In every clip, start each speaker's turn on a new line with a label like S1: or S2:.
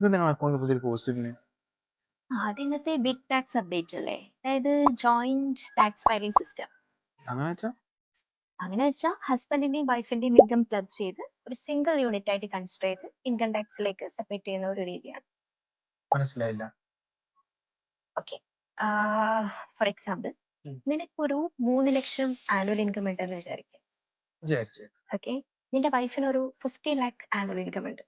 S1: ഇത് നിങ്ങളുടെ അക്കൗണ്ടിൽ പുതിയൊരു പോസ്റ്റ് പിന്നെ
S2: അത് ഇന്നത്തെ ബിഗ് ടാക്സ് അപ്ഡേറ്റ് അല്ലേ? അതായത് ജോയിന്റ് ടാക്സ് ഫയലിംഗ് സിസ്റ്റം.
S1: അങ്ങനെ വെച്ചാൽ
S2: അങ്ങനെ വെച്ചാൽ ഹസ്ബൻഡിന്റെയും വൈഫിന്റെയും ഇൻകം ക്ലബ് ചെയ്ത് ഒരു സിംഗിൾ യൂണിറ്റ് ആയിട്ട് കൺസിഡർ ചെയ്ത് ഇൻകം ടാക്സിലേക്ക് സെപ്പറേറ്റ് ചെയ്യുന്ന ഒരു രീതിയാണ്.
S1: മനസ്സിലായില്ല.
S2: ഓക്കെ, ഫോർ എക്സാമ്പിൾ,
S1: ഉം.
S2: നിനക്കൊരു 3 ലക്ഷം ആനുവൽ ഇൻകം ഉണ്ടെന്ന് വിചാരിക്കും.
S1: വിചാരിച്ചു.
S2: ഓക്കെ, നിന്റെ വൈഫിന് ഒരു 50 lakh ആനുവൽ ഇൻകം ഉണ്ട്.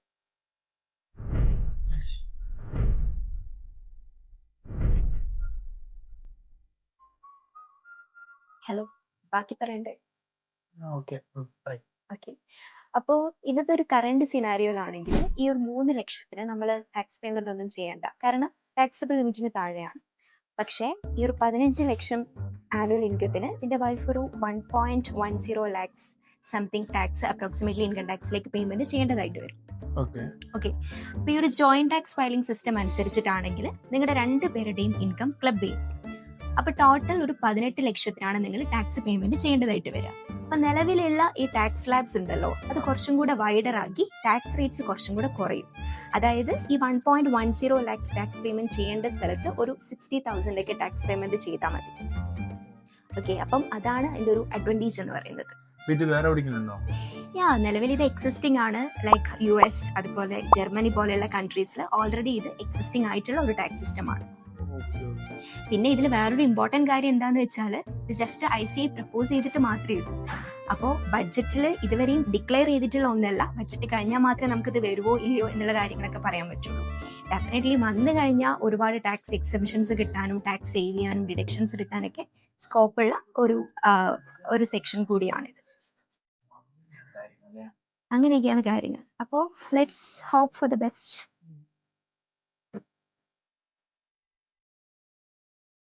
S2: ഹലോ, ബാക്കി പറയണ്ടേ?
S1: ഓക്കെ.
S2: ഓക്കെ, അപ്പോൾ ഇന്നത്തെ ഒരു കറണ്ട് സിനാരിയോയിലാണെങ്കിൽ ഈ ഒരു 3 ലക്ഷത്തിന് നമ്മൾ ടാക്സ് പേയ്മെന്റ് ഒന്നും ചെയ്യണ്ട, കാരണം ടാക്സബിൾ ലിമിറ്റിന് താഴെയാണ്. പക്ഷേ ഈ ഒരു 15 ലക്ഷം ആനുവൽ ഇൻകത്തിന് നിന്റെ വൈഫ് ഒരു 1.10 lakhs something tax approximately income ടാക്സിലേക്ക് പേയ്മെന്റ് ചെയ്യേണ്ടതായിട്ട് വരും.
S1: ഓക്കെ.
S2: ഓക്കെ, അപ്പോൾ ഈ ഒരു ജോയിന്റ് ടാക്സ് ഫയലിംഗ് സിസ്റ്റം അനുസരിച്ചിട്ടാണെങ്കിൽ നിങ്ങളുടെ 2 പേരുടെയും ഇൻകം ക്ലബ് ചെയ്യും. അപ്പോൾ ടോട്ടൽ ഒരു 18 ലക്ഷത്തിനാണ് നിങ്ങൾ ടാക്സ് പേയ്മെന്റ് ചെയ്യേണ്ടതായിട്ട് വരിക. അപ്പൊ നിലവിലുള്ള ഈ ടാക്സ് ലാബ്സ് ഉണ്ടല്ലോ, അത് കുറച്ചും കൂടെ വൈഡർ ആക്കി ടാക്സ് റേറ്റ്സ് കുറച്ചും കൂടെ കുറയും. അതായത് ഈ 1.10 lakhs ടാക്സ് പേയ്മെന്റ് ചെയ്യേണ്ട സ്ഥലത്ത് ഒരു 60,000 ടാക്സ് പേയ്മെന്റ് ചെയ്താൽ മതി. ഓക്കെ, അപ്പം അതാണ് അതിന്റെ ഒരു അഡ്വാൻറ്റേജ് എന്ന് പറയുന്നത്.
S1: ഇത് വേറെ എവിടെയെങ്കിലും ഉണ്ടോ?
S2: നിലവിൽ ഇത് എക്സിസ്റ്റിംഗ് ആണ്. ലൈക്ക് US അതുപോലെ ജർമ്മനി പോലെയുള്ള കൺട്രീസിൽ ഓൾറെഡി ഇത് എക്സിസ്റ്റിംഗ് ആയിട്ടുള്ള ഒരു ടാക്സ് സിസ്റ്റമാണ്. പിന്നെ ഇതിൽ വേറൊരു ഇമ്പോർട്ടന്റ് കാര്യം എന്താന്ന് വെച്ചാൽ ഇത് ജസ്റ്റ് ICAI പ്രപ്പോസ് ചെയ്തിട്ട് മാത്രമേ ഉള്ളൂ. അപ്പോൾ ബഡ്ജറ്റിൽ ഇതുവരെയും ഡിക്ലെയർ ചെയ്തിട്ടുള്ള ഒന്നല്ല. ബഡ്ജറ്റ് കഴിഞ്ഞാൽ മാത്രമേ നമുക്കിത് വരുമോ ഇല്ലയോ എന്നുള്ള കാര്യങ്ങളൊക്കെ പറയാൻ പറ്റുള്ളൂ. ഡെഫിനറ്റ്ലി വന്നു കഴിഞ്ഞാൽ ഒരുപാട് ടാക്സ് എക്സെപ്ഷൻസ് കിട്ടാനും ടാക്സ് സേവ് ചെയ്യാനും ഡിഡക്ഷൻസ് എടുക്കാനൊക്കെ സ്കോപ്പുള്ള ഒരു സെക്ഷൻ കൂടിയാണിത്. അങ്ങനെയൊക്കെയാണ് കാര്യങ്ങൾ. അപ്പോൾ let's hope for the best.